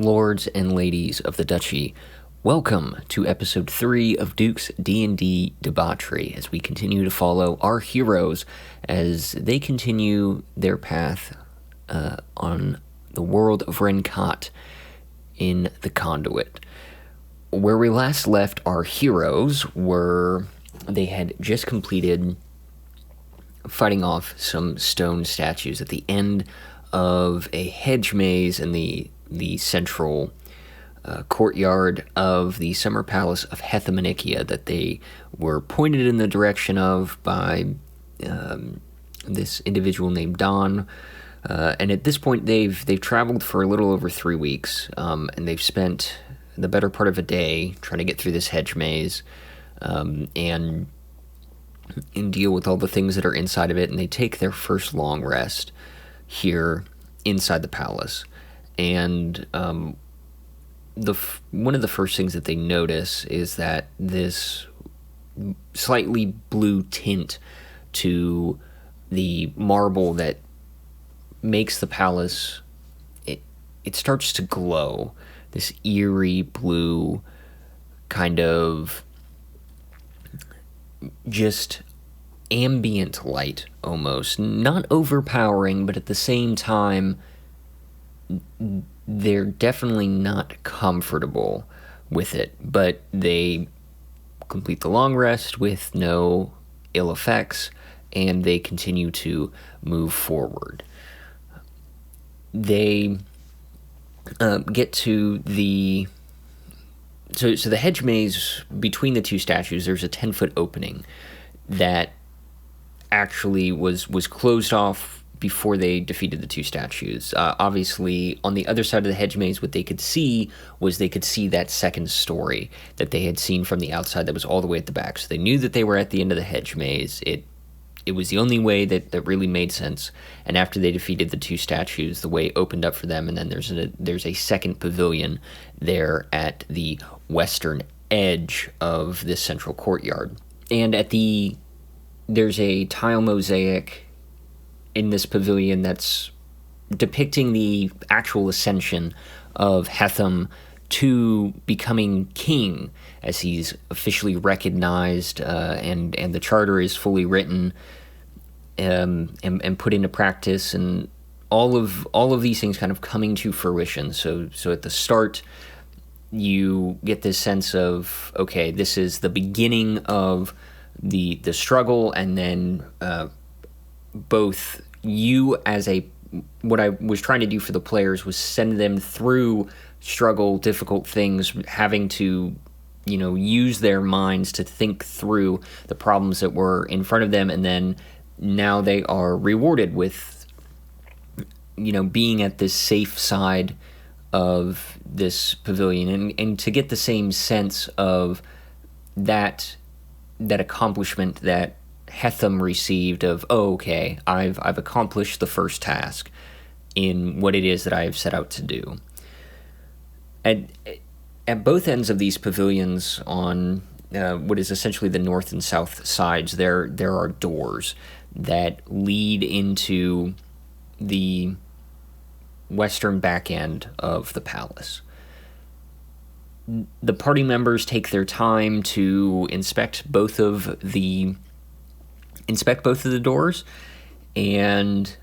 Lords and ladies of the Duchy, welcome to episode 3 of Duke's D&D Debauchery, as we continue to follow our heroes as they continue their path on the world of Renkaat in the Conduit. Where we last left our heroes they had just completed fighting off some stone statues at the end of a hedge maze in the central courtyard of the summer palace of Hethemanikia that they were pointed in the direction of by this individual named Don. And at this point, they've traveled for a little over 3 weeks, and they've spent the better part of a day trying to get through this hedge maze and deal with all the things that are inside of it. And they take their first long rest here inside the palace. And one of the first things that they notice is that this slightly blue tint to the marble that makes the palace, it starts to glow. This eerie blue kind of just ambient light almost. Not overpowering, but at the same time, they're definitely not comfortable with it, but they complete the long rest with no ill effects, and they continue to move forward. They get to the... So the hedge maze between the two statues, there's a 10-foot opening that actually was closed off before they defeated the two statues. Obviously, on the other side of the hedge maze, what they could see that second story that they had seen from the outside that was all the way at the back. So they knew that they were at the end of the hedge maze. It was the only way that really made sense. And after they defeated the two statues, the way opened up for them, and then there's a second pavilion there at the western edge of this central courtyard. And there's a tile mosaic in this pavilion that's depicting the actual ascension of Hethem to becoming king, as he's officially recognized, and the charter is fully written and put into practice, and all of these things kind of coming to fruition. So at the start, you get this sense of, okay, this is the beginning of the struggle, and then both you what I was trying to do for the players was send them through struggle, difficult things, having to, use their minds to think through the problems that were in front of them, and then now they are rewarded with, being at this safe side of this pavilion, and to get the same sense of that accomplishment that Hethem received of, okay, I've accomplished the first task in what it is that I have set out to do. At both ends of these pavilions, on what is essentially the north and south sides, there are doors that lead into the western back end of the palace. The party members take their time to inspect both of the doors, and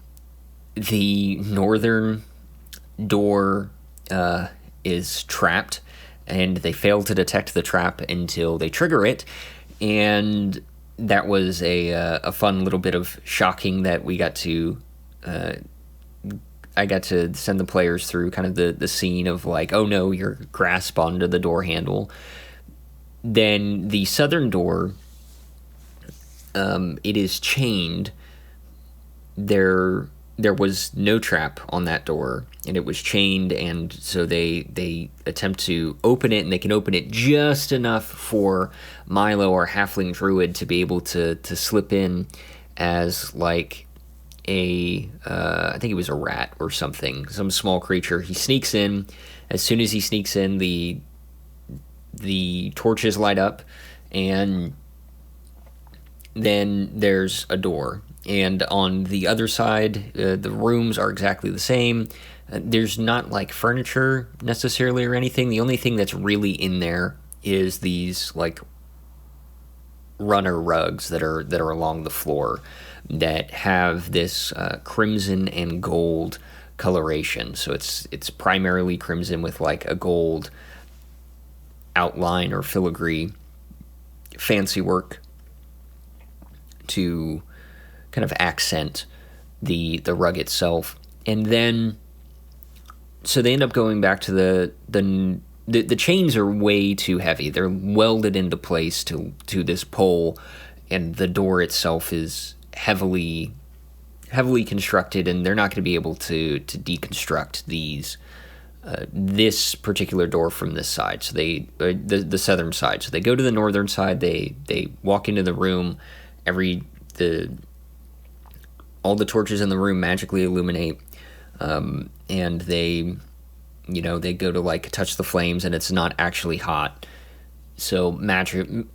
the northern door is trapped, and they fail to detect the trap until they trigger it, and that was a fun little bit of shocking that we got to... I got to send the players through kind of the scene of like, oh no, your grasp onto the door handle. Then the southern door, it is chained. There was no trap on that door, and it was chained, and so they attempt to open it, and they can open it just enough for Milo, our halfling druid, to be able to slip in as like I think it was a rat or something, some small creature. He sneaks in. As soon as he sneaks in, the torches light up, and then there's a door. And on the other side, the rooms are exactly the same. There's not like furniture necessarily or anything. The only thing that's really in there is these like runner rugs that are along the floor that have this crimson and gold coloration. So it's primarily crimson with like a gold outline or filigree fancy work to kind of accent the rug itself. And then so they end up going back to the chains are way too heavy. They're welded into place to this pole, and the door itself is heavily constructed, and they're not going to be able to deconstruct this particular door from this side. So they the southern side. So they go to the northern side. They walk into the room. All the torches in the room magically illuminate, and they go to like touch the flames, and it's not actually hot. So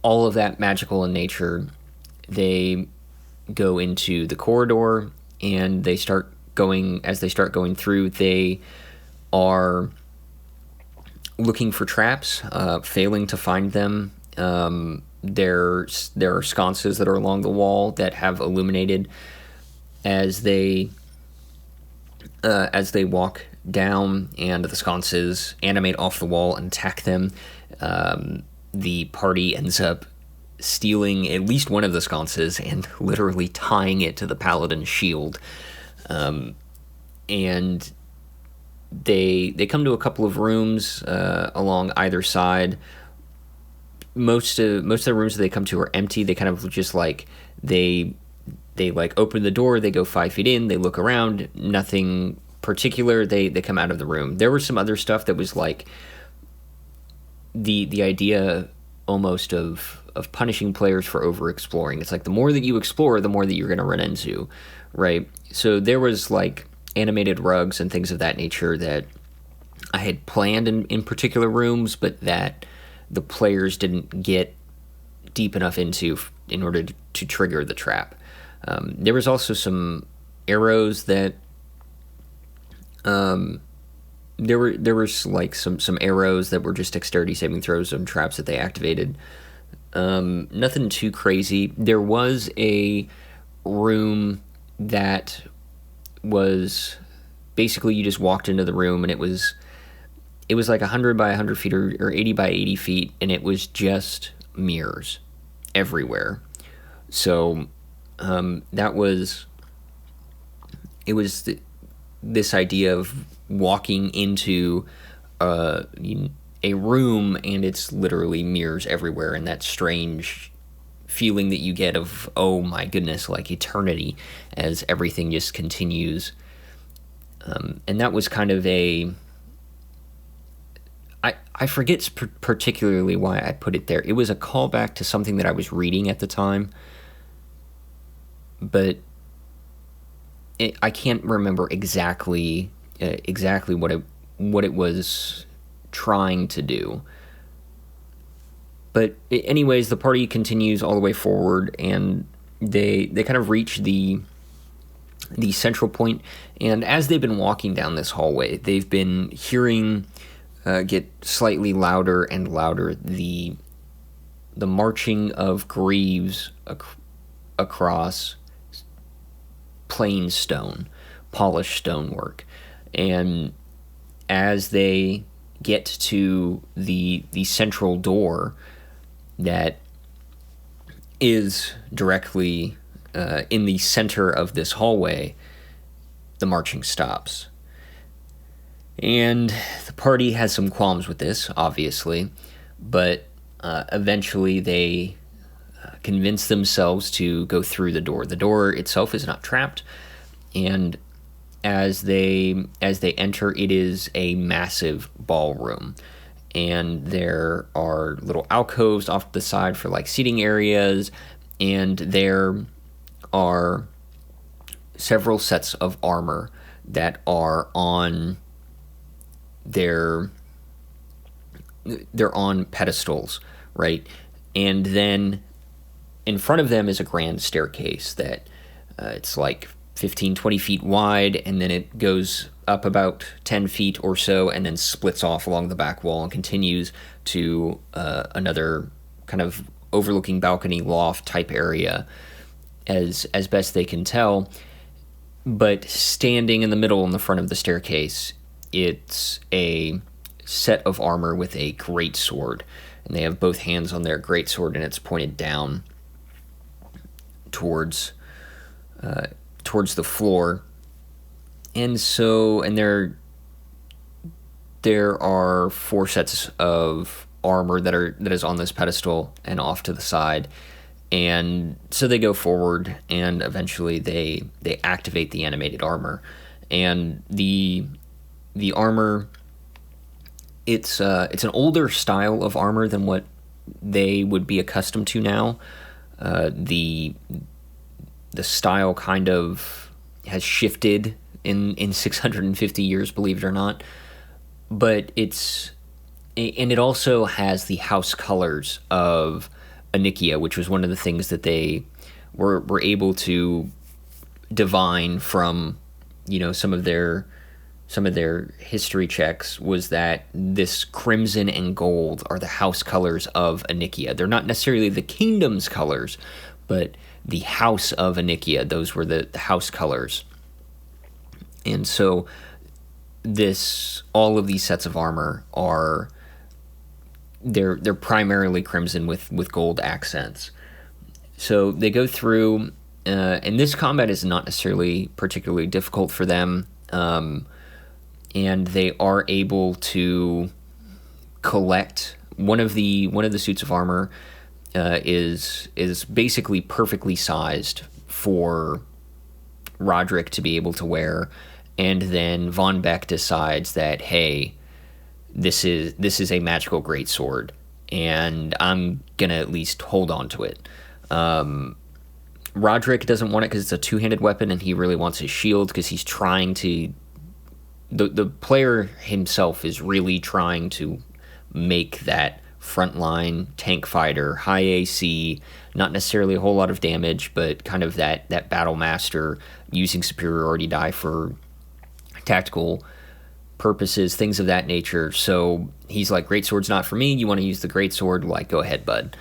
all of that magical in nature. They go into the corridor, and as they start going through, they are looking for traps, failing to find them. There are sconces that are along the wall that have illuminated as they walk down, and the sconces animate off the wall and attack them. The party ends up stealing at least one of the sconces and literally tying it to the paladin's shield. And they come to a couple of rooms along either side. Most of the rooms that they come to are empty. They kind of just like they like open the door, they go 5 feet in, they look around, nothing particular, they come out of the room. There was some other stuff that was like the idea almost of punishing players for over exploring. It's like the more that you explore, the more that you're going to run into, right? So there was like animated rugs and things of that nature that I had planned in particular rooms, but that the players didn't get deep enough into in order to trigger the trap. There was also some arrows that there were like some arrows that were just dexterity saving throws and traps that they activated. Nothing too crazy. There was a room that was basically you just walked into the room, and it was like 100 by 100 feet or 80 by 80 feet, and it was just mirrors everywhere. So this idea of walking into a room, and it's literally mirrors everywhere, and that strange feeling that you get of, oh my goodness, like eternity as everything just continues. And that was kind of I forget particularly why I put it there. It was a callback to something that I was reading at the time, but I can't remember exactly what it was trying to do. But anyways, the party continues all the way forward, and they kind of reach the central point. And as they've been walking down this hallway, they've been hearing get slightly louder and louder the marching of greaves across plain stone, polished stonework. And as they get to the central door that is directly in the center of this hallway, the marching stops. And the party has some qualms with this, obviously, but eventually they convince themselves to go through the door. The door itself is not trapped, and as they enter, it is a massive ballroom, and there are little alcoves off to the side for like seating areas, and there are several sets of armor that are on they're on pedestals, right? And then in front of them is a grand staircase that it's like 15-20 feet wide, and then it goes up about 10 feet or so, and then splits off along the back wall and continues to another kind of overlooking balcony loft type area, as best they can tell. But standing in the middle in the front of the staircase, it's a set of armor with a great sword, and they have both hands on their great sword, and it's pointed down towards the floor. And there are 4 sets of armor that is on this pedestal and off to the side. And so they go forward, and eventually they activate the animated armor. And the armor, it's an older style of armor than what they would be accustomed to now. The style kind of has shifted in 650 years, believe it or not. But it also has the house colors of Anikia, which was one of the things that they were able to divine from, some of their history checks, was that this crimson and gold are the house colors of Anikia. They're not necessarily the kingdom's colors, but the house of Anikia, those were the house colors. And so all of these sets of armor are they're primarily crimson with gold accents. So they go through, and this combat is not necessarily particularly difficult for them, and they are able to collect one of the suits of armor. Is basically perfectly sized for Roderick to be able to wear, and then Von Beck decides that, hey, this is a magical greatsword, and I'm gonna at least hold on to it. Roderick doesn't want it because it's a two-handed weapon, and he really wants his shield because he's trying to. The player himself is really trying to make that frontline tank fighter, high AC, not necessarily a whole lot of damage, but kind of that battle master using superiority die for tactical purposes, things of that nature. So he's like, greatsword's not for me. You want to use the greatsword? Like, go ahead, bud.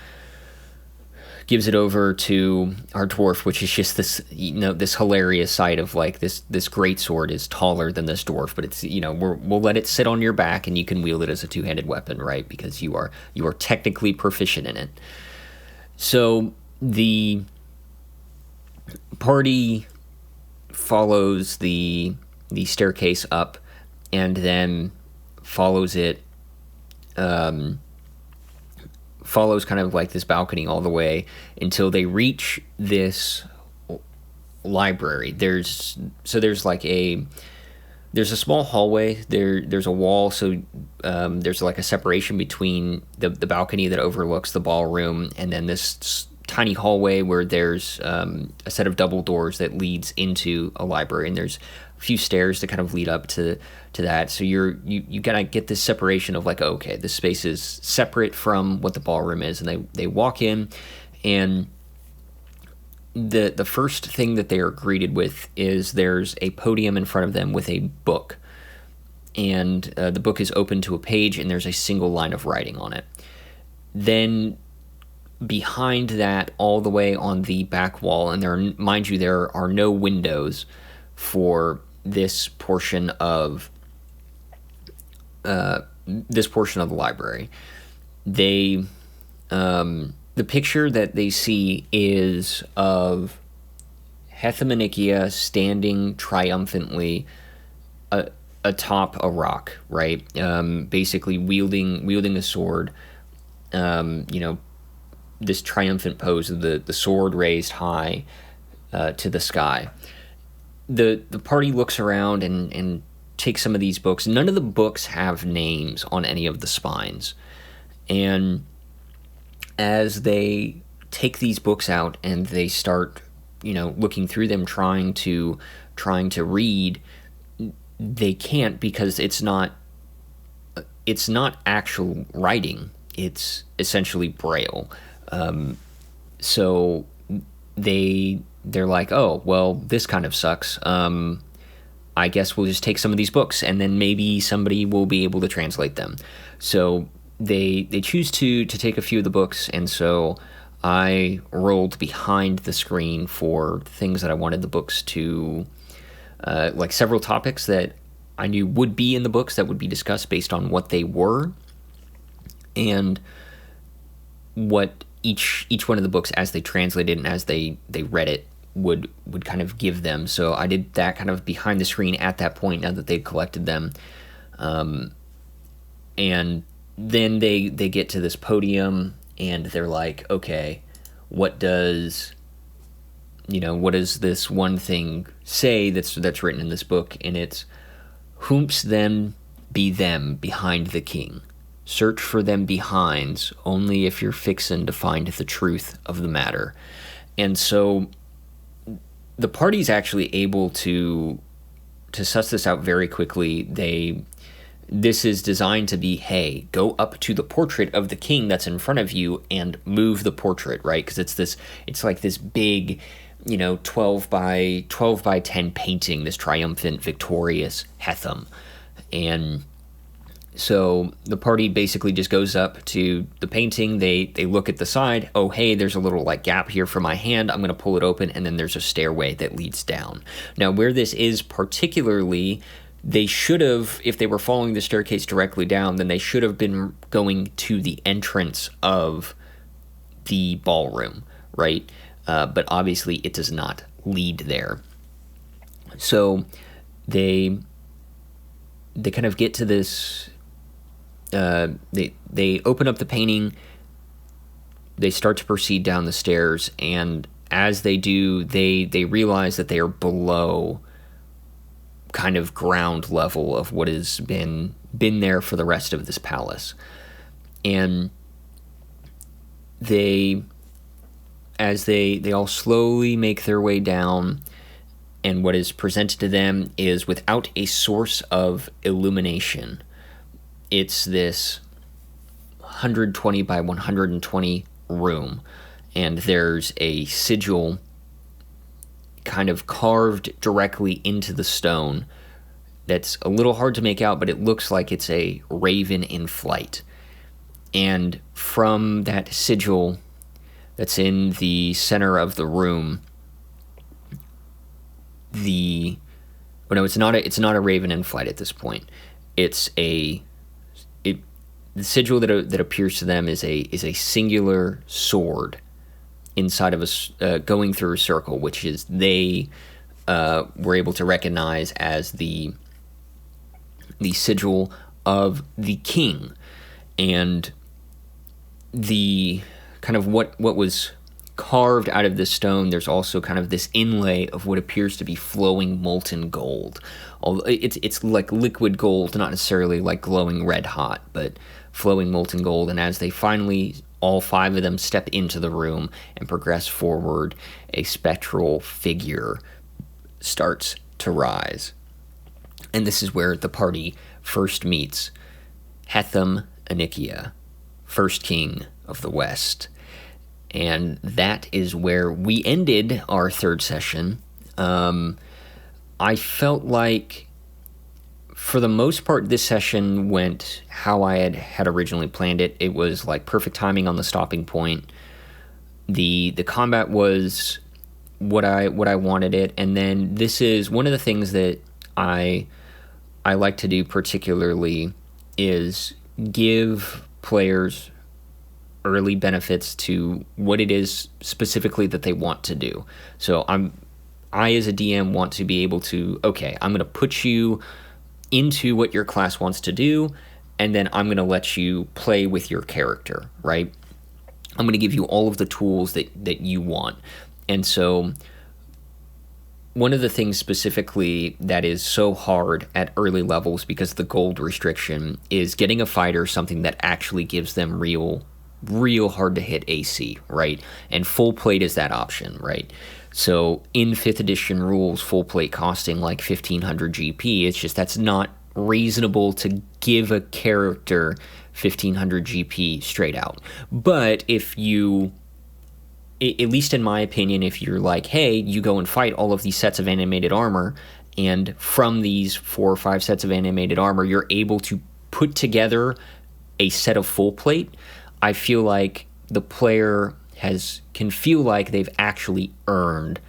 Gives it over to our dwarf, which is just this, this hilarious sight of like this greatsword is taller than this dwarf, but it's, we'll let it sit on your back and you can wield it as a two-handed weapon, right? Because you are technically proficient in it. So the party follows the staircase up, and then follows it. Follows kind of like this balcony all the way until they reach this library. There's a small hallway. There's a wall, so there's like a separation between the balcony that overlooks the ballroom and then this tiny hallway where there's a set of double doors that leads into a library, and there's a few stairs that kind of lead up to that. So you gotta get this separation of like, okay, this space is separate from what the ballroom is, and they walk in, and the first thing that they are greeted with is there's a podium in front of them with a book, and the book is open to a page, and there's a single line of writing on it. Then behind that, all the way on the back wall, and there are no windows for this portion of the library. The picture that they see is of Hethemanikia standing triumphantly atop a rock, right? Basically wielding a sword. This triumphant pose of the sword raised high to the sky. The party looks around and takes some of these books. None of the books have names on any of the spines. And as they take these books out and they start, looking through them, trying to read, they can't, because it's not actual writing. It's essentially Braille. So they're like, oh, well, this kind of sucks. I guess we'll just take some of these books, and then maybe somebody will be able to translate them. So they choose to take a few of the books, and so I rolled behind the screen for things that I wanted the books to, like several topics that I knew would be in the books that would be discussed based on what they were, and what each one of the books, as they translated and as they read it, would kind of give them. So I did that kind of behind the screen at that point, now that they'd collected them. And then they get to this podium, and they're like, okay, what does this one thing say that's written in this book? And it's, whomst them be them behind the king. Search for them behinds, only if you're fixin' to find the truth of the matter. And so the party's actually able to suss this out very quickly. This is designed to be, hey, go up to the portrait of the king that's in front of you and move the portrait, right? Because it's like this big, 12 by 10 painting, this triumphant, victorious Hethum. And so the party basically just goes up to the painting. They look at the side. Oh, hey, there's a little like gap here for my hand. I'm going to pull it open, and then there's a stairway that leads down. Now, where this is particularly, they should have, if they were following the staircase directly down, then they should have been going to the entrance of the ballroom, right? But obviously it does not lead there. So they kind of get to this. They open up the painting. They start to proceed down the stairs, and as they do, they realize that they are below kind of ground level of what has been there for the rest of this palace. And as they all slowly make their way down, and what is presented to them is without a source of illumination. It's this 120 by 120 room, and there's a sigil kind of carved directly into the stone that's a little hard to make out, but it looks like it's a raven in flight. And from that sigil that's in the center of the room, it's not a raven in flight at this point. The sigil that appears to them is a singular sword inside of going through a circle, which is they were able to recognize as the sigil of the king. And the kind of what was carved out of this stone, there's also kind of this inlay of what appears to be flowing molten gold. Although it's like liquid gold, not necessarily like glowing red hot, but flowing molten gold. And as they finally, all five of them, step into the room and progress forward, a spectral figure starts to rise. And this is where the party first meets Hethum Anikia, first king of the West. And that is where we ended our third session. I felt like, for the most part, this session went how I had originally planned it. It was like perfect timing on the stopping point. The combat was what I wanted it, and then this is one of the things that I like to do particularly is give players early benefits to what it is specifically that they want to do. So I as a DM want to be able to, okay, I'm going to put you into what your class wants to do, and then I'm going to let you play with your character, right? I'm going to give you all of the tools that you want. And so one of the things specifically that is so hard at early levels because of the gold restriction is getting a fighter something that actually gives them real hard to hit AC, right? And full plate is that option, right? So in 5th edition rules, full plate costing like 1500 GP, it's just that's not reasonable to give a character 1500 GP straight out. But if you, at least in my opinion, if you're like, hey, you go and fight all of these sets of animated armor, And from these 4 or 5 sets of animated armor, you're able to put together a set of full plate. I feel like the player can feel like they've actually earned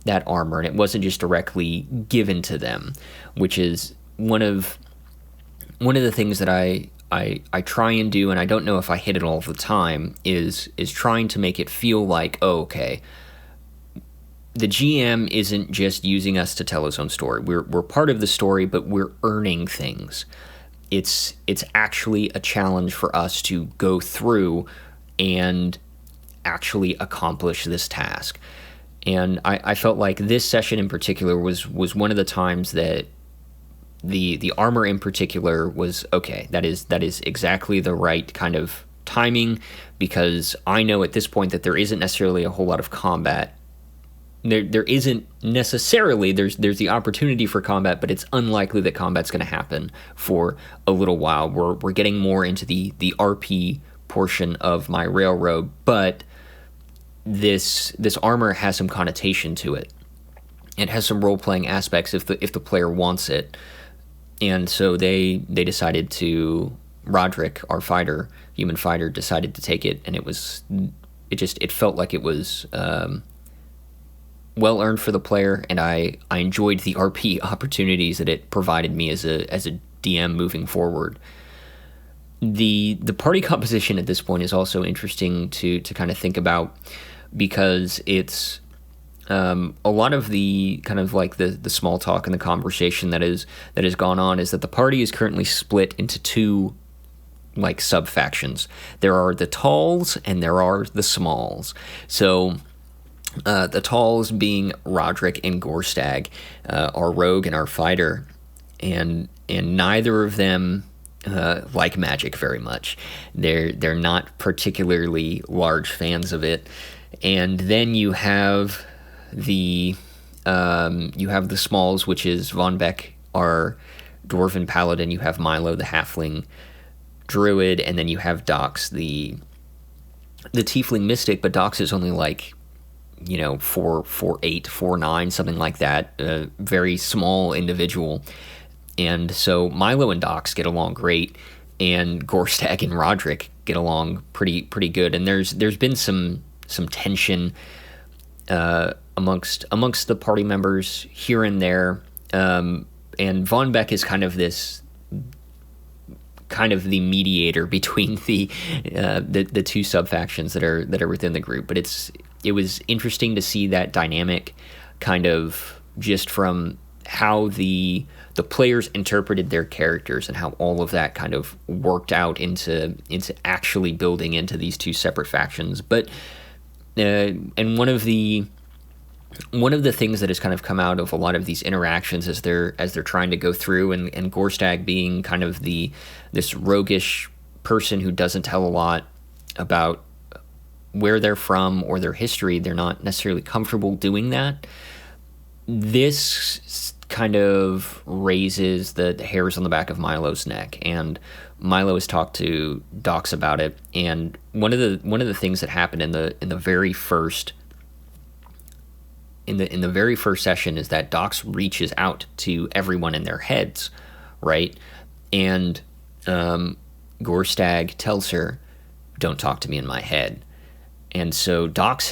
that armor, and it wasn't just directly given to them, which is one of the things that I try and do, and I don't know if I hit it all the time, is trying to make it feel like, oh, okay, the GM isn't just using us to tell his own story. We're part of the story, but we're earning things. It's actually a challenge for us to go through and actually accomplish this task. And I felt like this session in particular was one of the times that the armor in particular was, okay, that is exactly the right kind of timing, because I know at this point that there isn't necessarily a whole lot of combat. There isn't necessarily, there's the opportunity for combat, but it's unlikely that combat's going to happen for a little while. We're getting more into the RP portion of my railroad, but this armor has some connotation to it. It has some role-playing aspects if the player wants it. And so they decided to, Roderick, our human fighter, decided to take it, and it felt like it was well earned for the player, and I enjoyed the RP opportunities that it provided me as a DM moving forward. The party composition at this point is also interesting to kind of think about, because it's a lot of the kind of like the small talk and the conversation that has gone on is that the party is currently split into 2 like sub factions. There are the talls and there are the smalls. So the talls being Roderick and Gorstag, our rogue and our fighter, and neither of them like magic very much. They're not particularly large fans of it. And then you have the smalls, which is Von Beck, our dwarven paladin. You have Milo, the halfling druid, and then you have Dox, the tiefling mystic. But Dox is only like 4'8", 4'9", something like that. A very small individual. And so Milo and Dox get along great, and Gorstag and Roderick get along pretty good. And there's been some tension amongst the party members here and there. And Von Beck is kind of the mediator between the 2 sub factions that are within the group. But it was interesting to see that dynamic, kind of just from how the players interpreted their characters and how all of that kind of worked out into actually building into these 2 separate factions. But and one of the things that has kind of come out of a lot of these interactions as they're trying to go through, and Gorstag being kind of this roguish person who doesn't tell a lot about where they're from or their history. They're not necessarily comfortable doing that. This kind of raises the hairs on the back of Milo's neck, and Milo has talked to Dox about it. And one of the things that happened in the very first session is that Dox reaches out to everyone in their heads, right? And Gorstag tells her, "Don't talk to me in my head." And so Dox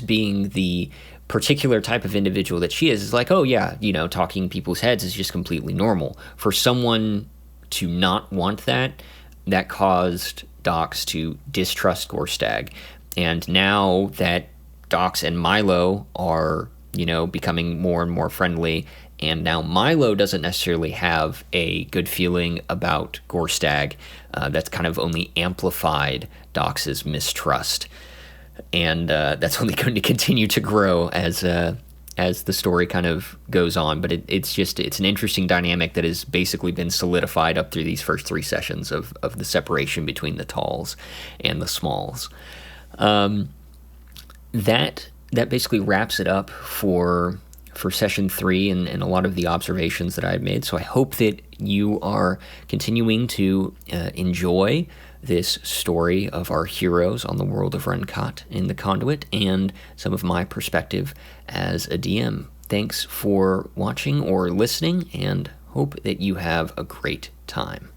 being the particular type of individual that she is like, oh yeah, talking people's heads is just completely normal. For someone to not want that caused Dox to distrust Gorstag. And now that Dox and Milo are, becoming more and more friendly, and now Milo doesn't necessarily have a good feeling about Gorstag, that's kind of only amplified Dox's mistrust. And that's only going to continue to grow as the story kind of goes on. But it's an interesting dynamic that has basically been solidified up through these first 3 sessions of the separation between the talls and the smalls. That basically wraps it up for session 3 and a lot of the observations that I've made. So I hope that you are continuing to enjoy this story of our heroes on the world of Renkaat in the Conduit, and some of my perspective as a DM Thanks for watching or listening, and hope that you have a great time.